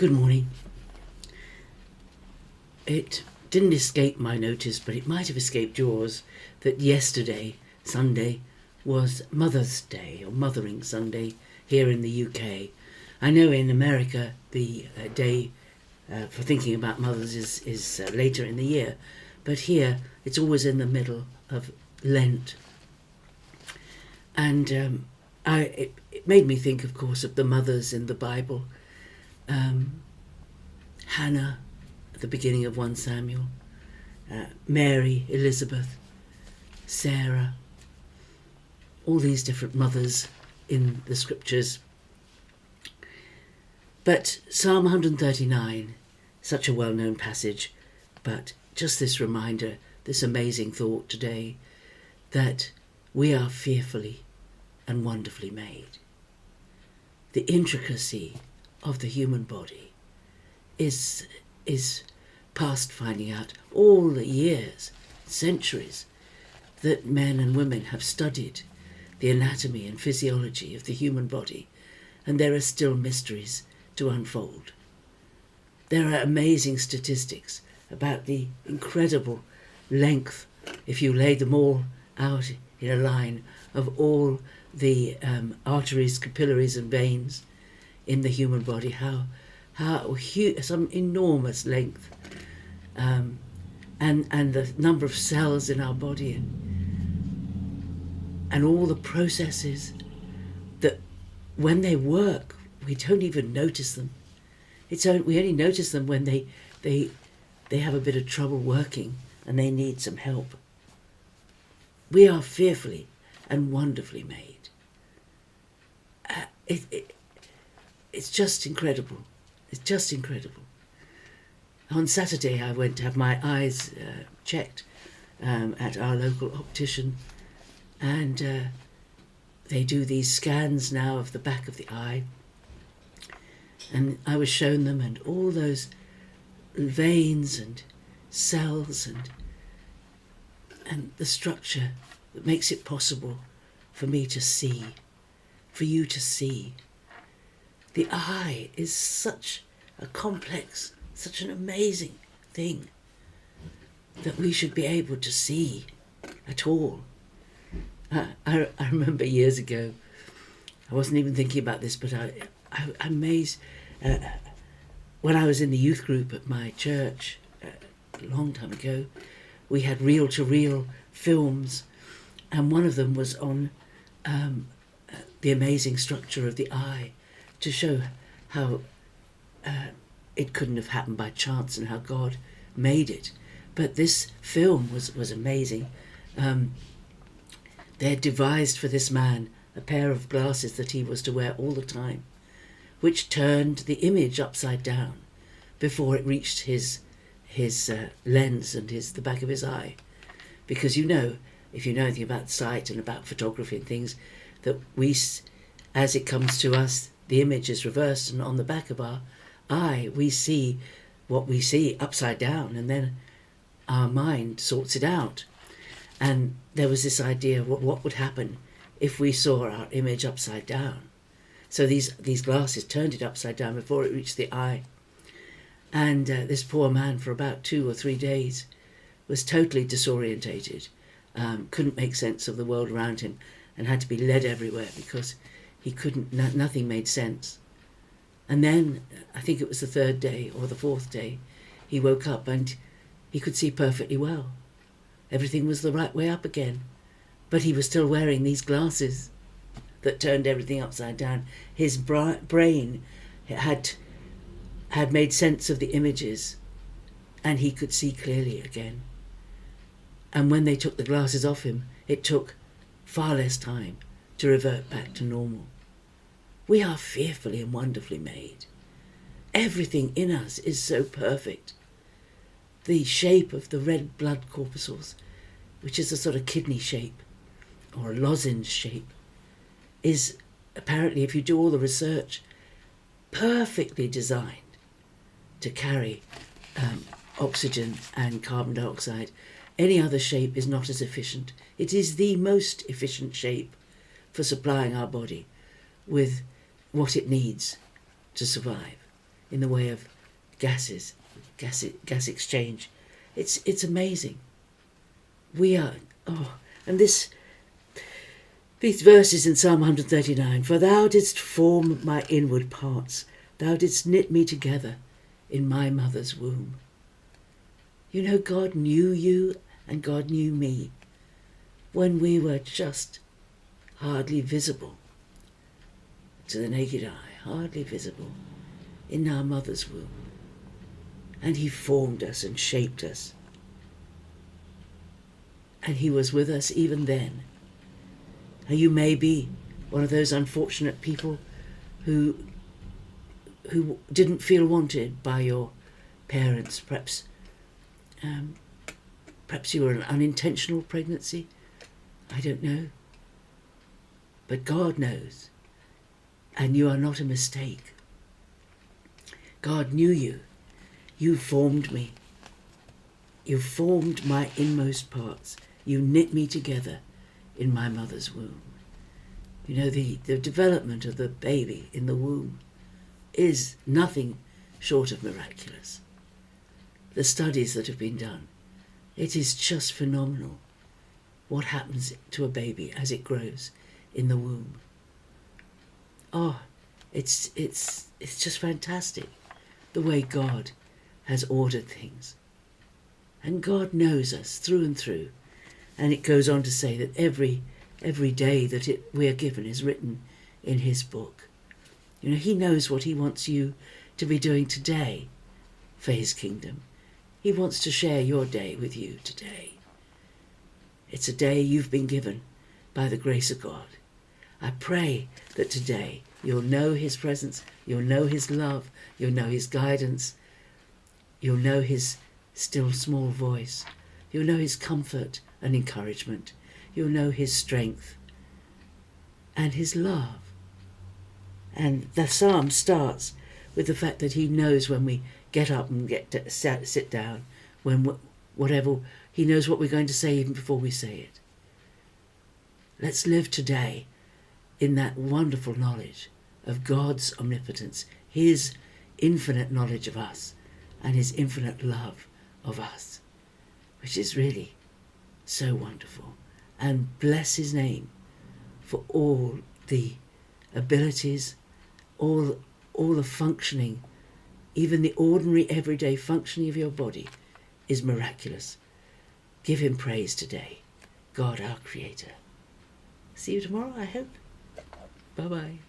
Good morning. It didn't escape my notice, but it might have escaped yours, that yesterday, Sunday, was Mother's Day, or Mothering Sunday, here in the UK. I know in America the day for thinking about mothers is later in the year, but here it's always in the middle of Lent. And it made me think, of course, of the mothers in the Bible. Hannah, at the beginning of 1 Samuel, Mary, Elizabeth, Sarah, all these different mothers in the scriptures. But Psalm 139, such a well-known passage, but just this reminder, this amazing thought today, that we are fearfully and wonderfully made. The intricacy of the human body is past finding out. All the years, centuries, that men and women have studied the anatomy and physiology of the human body, and there are still mysteries to unfold. There are amazing statistics about the incredible length, if you lay them all out in a line, of all the arteries, capillaries and veins in the human body, how huge, some enormous length, and the number of cells in our body, and all the processes that when they work we don't even notice them. We only notice them when they have a bit of trouble working and they need some help. We are fearfully and wonderfully made. It's just incredible. It's just incredible. On Saturday I went to have my eyes checked at our local optician, and they do these scans now of the back of the eye, and I was shown them, and all those veins and cells and the structure that makes it possible for me to see, for you to see. The eye is such a complex, such an amazing thing that we should be able to see at all. I remember years ago, I wasn't even thinking about this, but I'm amazed. When I was in the youth group at my church a long time ago, we had reel-to-reel films, and one of them was on the amazing structure of the eye, to show how it couldn't have happened by chance and how God made it. But this film was amazing. They had devised for this man a pair of glasses that he was to wear all the time, which turned the image upside down before it reached his lens and the back of his eye. Because if you know anything about sight and about photography and things, that as it comes to us, the image is reversed, and on the back of our eye we see what we see upside down, and then our mind sorts it out. And there was this idea of what would happen if we saw our image upside down. So these glasses turned it upside down before it reached the eye. And this poor man, for about 2 or 3 days, was totally disorientated, couldn't make sense of the world around him, and had to be led everywhere because he couldn't, nothing made sense. And then, I think it was the 3rd day or the 4th day, he woke up and he could see perfectly well. Everything was the right way up again, but he was still wearing these glasses that turned everything upside down. His brain had made sense of the images, and he could see clearly again. And when they took the glasses off him, it took far less time to revert back to normal. We are fearfully and wonderfully made. Everything in us is so perfect. The shape of the red blood corpuscles, which is a sort of kidney shape or a lozenge shape, is apparently, if you do all the research, perfectly designed to carry oxygen and carbon dioxide. Any other shape is not as efficient. It is the most efficient shape for supplying our body with what it needs to survive. in the way of gas exchange. It's amazing. We are, and these verses in Psalm 139, for thou didst form my inward parts, thou didst knit me together in my mother's womb. You know, God knew you and God knew me when we were just hardly visible to the naked eye, hardly visible in our mother's womb. And he formed us and shaped us. And he was with us even then. And you may be one of those unfortunate people who didn't feel wanted by your parents. Perhaps you were an unintentional pregnancy. I don't know. But God knows. And you are not a mistake. God knew you. You formed me. You formed my inmost parts. You knit me together in my mother's womb. You know, the development of the baby in the womb is nothing short of miraculous. The studies that have been done, it is just phenomenal what happens to a baby as it grows in the womb. It's just fantastic the way God has ordered things. And God knows us through and through. And it goes on to say that every day that we are given is written in his book. You know, he knows what he wants you to be doing today for his kingdom. He wants to share your day with you today. It's a day you've been given by the grace of God. I pray that today you'll know his presence, you'll know his love, you'll know his guidance, you'll know his still small voice, you'll know his comfort and encouragement, you'll know his strength and his love. And the psalm starts with the fact that he knows when we get up and sit down, when whatever, he knows what we're going to say even before we say it. Let's live today in that wonderful knowledge of God's omnipotence, his infinite knowledge of us and his infinite love of us, which is really so wonderful. And bless his name for all the abilities, all the functioning, even the ordinary everyday functioning of your body is miraculous. Give him praise today, God our Creator. See you tomorrow, I hope. Bye-bye.